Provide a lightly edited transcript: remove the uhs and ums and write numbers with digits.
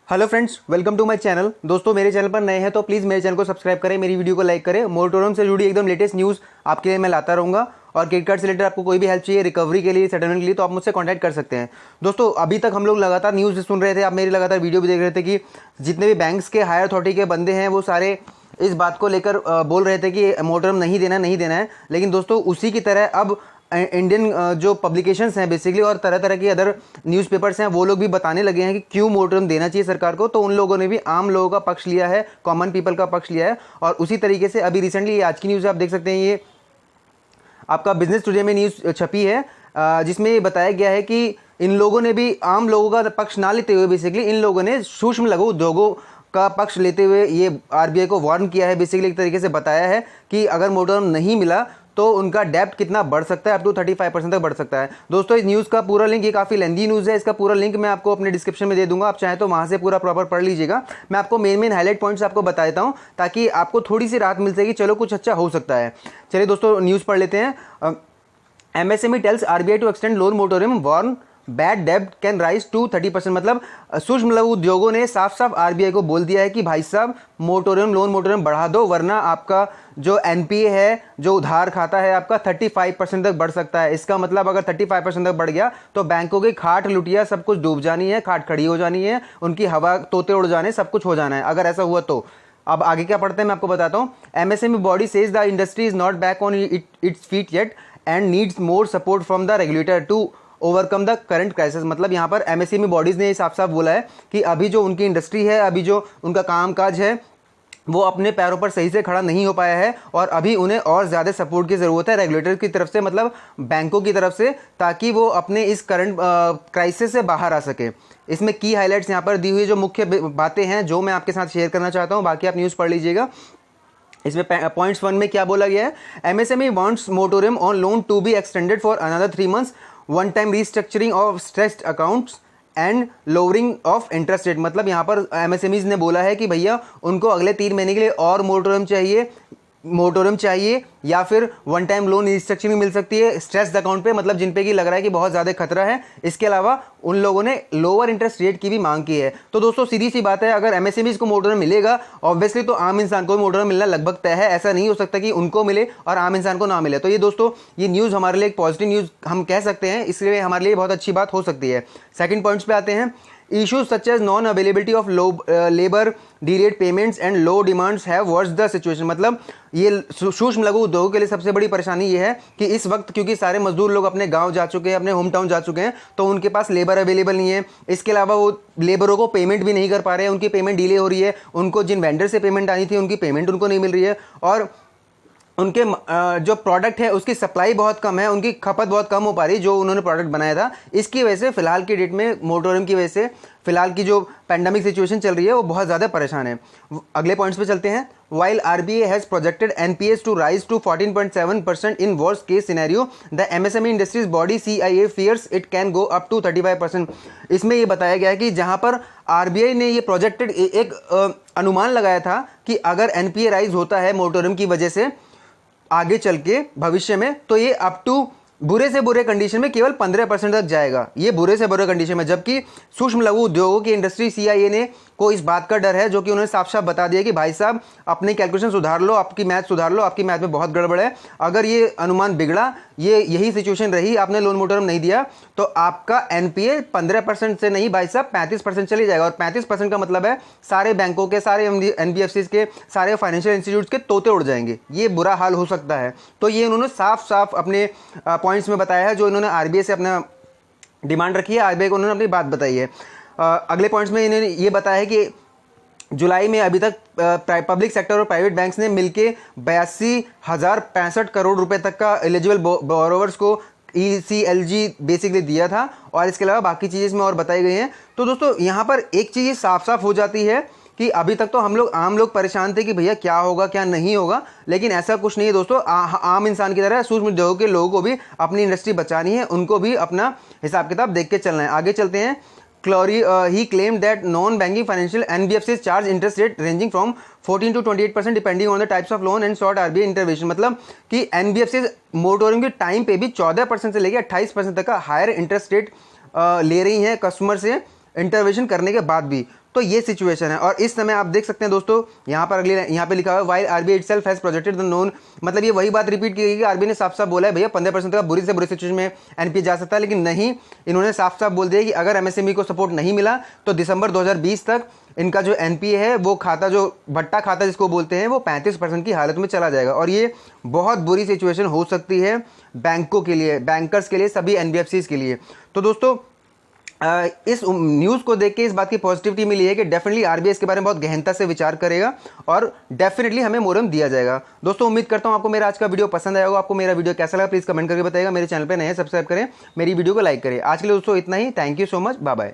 Hello friends, welcome to my channel. दोस्तों, मेरे channel पर नए हैं तो प्लीज़ मेरे चैनल को सब्सक्राइब करें, मेरी वीडियो को लाइक करें। मोरेटोरियम से जुड़ी एकदम लेटेस्ट न्यूज़ आपके लिए मैं लाता रहूँगा। और क्रेडिट कार्ड से रिलेटेड आपको कोई भी हेल्प चाहिए रिकवरी के लिए, सेटलमेंट के लिए, तो आप मुझसे कॉन्टैक्ट कर सकते हैं। दोस्तों, अभी तक हम लोग लगातार न्यूज़ सुन रहे थे, आप मेरी लगातार वीडियो भी देख रहे थे कि जितने भी बैंक्स के हायर अथॉरिटी के बंदे हैं वो सारे इस बात को लेकर बोल रहे थे कि मोरेटोरियम नहीं देना है। लेकिन दोस्तों, उसी की तरह अब इंडियन जो पब्लिकेशंस हैं बेसिकली और तरह तरह की अदर न्यूज़पेपर्स हैं वो लोग भी बताने लगे हैं कि क्यों मोरेटोरियम देना चाहिए सरकार को। तो उन लोगों ने भी आम लोगों का पक्ष लिया है, कॉमन पीपल का पक्ष लिया है। और उसी तरीके से अभी रिसेंटली आज की न्यूज़ आप देख सकते हैं, ये आपका बिजनेस टुडे में न्यूज़ छपी है जिसमें ये बताया गया है कि इन लोगों ने भी आम लोगों का पक्ष ना लेते हुए बेसिकली इन लोगों ने सूक्ष्म लघु उद्योगों का पक्ष लेते हुए ये आरबीआई को वार्न किया है। बेसिकली एक तरीके से बताया है कि अगर मोरेटोरियम नहीं मिला तो उनका डेप्ट कितना बढ़ सकता है, अप टू 35% तक बढ़ सकता है। दोस्तों, इस न्यूज़ का पूरा लिंक, ये काफ़ी लेंदी न्यूज़ है, इसका पूरा लिंक मैं आपको अपने डिस्क्रिप्शन में दे दूंगा, आप चाहें तो वहाँ से पूरा प्रॉपर पढ़ लीजिएगा। मैं आपको मेन हाईलाइट पॉइंट्स आपको बता देता हूँ ताकि आपको थोड़ी सी राहत मिल सकेगी, चलो कुछ अच्छा हो सकता है। चलिए दोस्तों, न्यूज़ पढ़ लेते हैं। MSME tells RBI to extend loan moratorium, warn bad डेब्ट कैन राइज टू 30%। मतलब सूक्ष्म लघु उद्योगों ने साफ साफ आरबीआई को बोल दिया है कि भाई साहब लोन मोरेटोरियम बढ़ा दो, वरना आपका जो एनपीए है, जो उधार खाता है आपका 35% तक बढ़ सकता है। इसका मतलब अगर 35% तक बढ़ गया तो बैंकों की खाट लुटिया सब कुछ डूब जानी है, खाट खड़ी हो जानी है, उनकी हवा तोते उड़ जाने, सब कुछ हो जाना है अगर ऐसा हुआ तो। अब आगे क्या पढ़ते हैं मैं आपको बताता हूँ। MSME body says the industry is not back on its feet yet and needs more support from the regulator to overcome the current crisis. मतलब यहाँ पर MSME बॉडीज़ ने साफ साफ बोला है कि अभी जो उनकी इंडस्ट्री है, अभी जो उनका कामकाज है, वो अपने पैरों पर सही से खड़ा नहीं हो पाया है और अभी उन्हें और ज़्यादा सपोर्ट की ज़रूरत है रेगुलेटर की तरफ से, मतलब बैंकों की तरफ से, ताकि वो अपने इस करंट क्राइसिस से बाहर आ सके। इसमें की हाईलाइट्स यहाँ पर दी हुई जो मुख्य बातें हैं जो मैं आपके साथ शेयर करना चाहता हूँ, बाकी आप न्यूज़ पढ़ लीजिएगा। इसमें पॉइंट्स 1 में क्या बोला गया है, MSME wants moratorium on loan to be extended for another 3 months, one time restructuring of stressed accounts and lowering of interest rate. मतलब यहाँ पर MSMEs ने बोला है कि भैया उनको अगले 3 महीने के लिए और मोरेटोरियम चाहिए या फिर वन टाइम लोन रिस्ट्रक्चरिंग मिल सकती है स्ट्रेस्ड अकाउंट पे, मतलब जिन पे कि लग रहा है कि बहुत ज़्यादा खतरा है। इसके अलावा उन लोगों ने लोअर इंटरेस्ट रेट की भी मांग की है। तो दोस्तों, सीधी सी बात है, अगर MSMEs को मोरेटोरियम मिलेगा ऑब्वियसली तो आम इंसान को मोरेटोरियम मिलना लगभग तय है। ऐसा नहीं हो सकता कि उनको मिले और आम इंसान को ना मिले। तो ये दोस्तों, ये न्यूज़ हमारे लिए एक पॉजिटिव न्यूज़ हम कह सकते हैं, इसलिए हमारे लिए बहुत अच्छी बात हो सकती है। सेकंड पॉइंट्स पे आते हैं। Issues such as non-availability of low labor, delayed payments and low demands have worsened the situation। मतलब ये सूक्ष्म लघु उद्योगों के लिए सबसे बड़ी परेशानी ये है कि इस वक्त क्योंकि सारे मजदूर लोग अपने गांव जा चुके हैं, अपने होम टाउन जा चुके हैं, तो उनके पास लेबर अवेलेबल नहीं है। इसके अलावा वो लेबरों को पेमेंट भी नहीं कर पा रहे हैं, उनकी पेमेंट डिले हो रही है, उनको जिन वेंडर से पेमेंट आनी थी उनकी पेमेंट उनको नहीं मिल रही है, और उनके जो प्रोडक्ट है उसकी सप्लाई बहुत कम है, उनकी खपत बहुत कम हो पा रही जो उन्होंने प्रोडक्ट बनाया था। इसकी वजह से फिलहाल की डेट में मोरेटोरियम की वजह से फिलहाल की जो पैंडेमिक सिचुएशन चल रही है वो बहुत ज़्यादा परेशान है। अगले पॉइंट्स पे चलते हैं। While RBI has projected NPS to rise to 14.7% in worst case scenario, the MSME industries body CIA fears it can go up to 35%। इसमें ये बताया गया है कि जहाँ पर आरबीआई ने ये प्रोजेक्टेड एक अनुमान लगाया था कि अगर NPA राइज होता है मोरेटोरियम की वजह से आगे चल के भविष्य में, तो ये अप टू बुरे से बुरे कंडीशन में केवल 15% तक जाएगा। ये बुरे से बुरे कंडीशन में, जबकि सूक्ष्म लघु उद्योगों की इंडस्ट्री CIA ने को इस बात का डर है, जो कि उन्होंने साफ साफ बता दिया कि भाई साहब अपनी कैलकुलेशन सुधार लो, आपकी मैथ सुधार लो, आपकी मैथ में बहुत गड़बड़ है। अगर ये अनुमान बिगड़ा, यही सिचुएशन रही, आपने लोन मोरेटोरियम नहीं दिया, तो आपका NPA 15% से नहीं भाई साहब 35% चली जाएगा। और 35% का मतलब है सारे बैंकों के, सारे NBFCs के, सारे फाइनेंशियल इंस्टीट्यूट्स के तोते उड़ जाएंगे। ये बुरा हाल हो सकता है। तो ये उन्होंने साफ साफ अपने पॉइंट्स में बताया है, जो इन्होंने आरबीआई से अपना डिमांड रखी है, आरबीआई को उन्होंने अपनी बात बताई है। अगले पॉइंट्स में इन्होंने ये बताया है कि जुलाई में अभी तक पब्लिक सेक्टर और प्राइवेट बैंक्स ने मिलकर 82,065 करोड़ रुपए तक का एलिजिबल बोरोवर्स को ECLG बेसिकली दिया था, और इसके अलावा बाकी चीज़ें इसमें और बताई गई हैं। तो दोस्तों, यहाँ पर एक चीज़ साफ साफ हो जाती है कि अभी तक तो आम लोग परेशान थे कि भैया क्या होगा क्या नहीं होगा, लेकिन ऐसा कुछ नहीं है दोस्तों। आम इंसान की तरह सूक्ष्म उद्योगों के लोगों को भी अपनी इंडस्ट्री बचानी है, उनको भी अपना हिसाब किताब देख के चलना है। आगे चलते हैं। he claimed that non-banking financial NBFCs charge interest rate ranging from 14 to 28% depending on the types of loan and sought RBI intervention। मतलब कि NBFCs मोरेटोरियम के टाइम पे भी 14% से लेकर 28% तक का हायर इंटरेस्ट रेट ले रही हैं कस्टमर से, इंटरवेंशन करने के बाद भी। तो ये सिचुएशन है और इस समय आप देख सकते हैं दोस्तों, यहाँ पर अगले यहाँ पे लिखा हुआ है while RBI itself has projected the known, मतलब ये वही बात रिपीट की गई कि आरबीआई ने साफ साफ बोला है भैया 15% का बुरी से बुरी सिचुएशन में एनपीए जा सकता है, लेकिन नहीं, इन्होंने साफ साफ बोल दिया कि अगर एमएसएमई को सपोर्ट नहीं मिला तो दिसंबर 2020 तक इनका जो एनपीए है वो खाता, जो भट्टा खाता जिसको बोलते हैं, वो 35% की हालत में चला जाएगा और ये बहुत बुरी सिचुएशन हो सकती है बैंकों के लिए, बैंकर्स के लिए, सभी एनबीएफसीज के लिए। तो दोस्तों इस न्यूज़ को देख के इस बात की पॉजिटिविटी मिली है कि डेफिनेटली आरबीआई इसके बारे में बहुत गहनता से विचार करेगा और डेफिनेटली हमें मोरम दिया जाएगा। दोस्तों उम्मीद करता हूं आपको मेरा आज का वीडियो पसंद आया होगा। आपको मेरा वीडियो कैसा लगा प्लीज़ कमेंट करके बताइएगा। मेरे चैनल पे नए सब्सक्राइब करें, मेरी वीडियो को लाइक करें। आज के लिए दोस्तों इतना ही। Thank you so much, bye bye.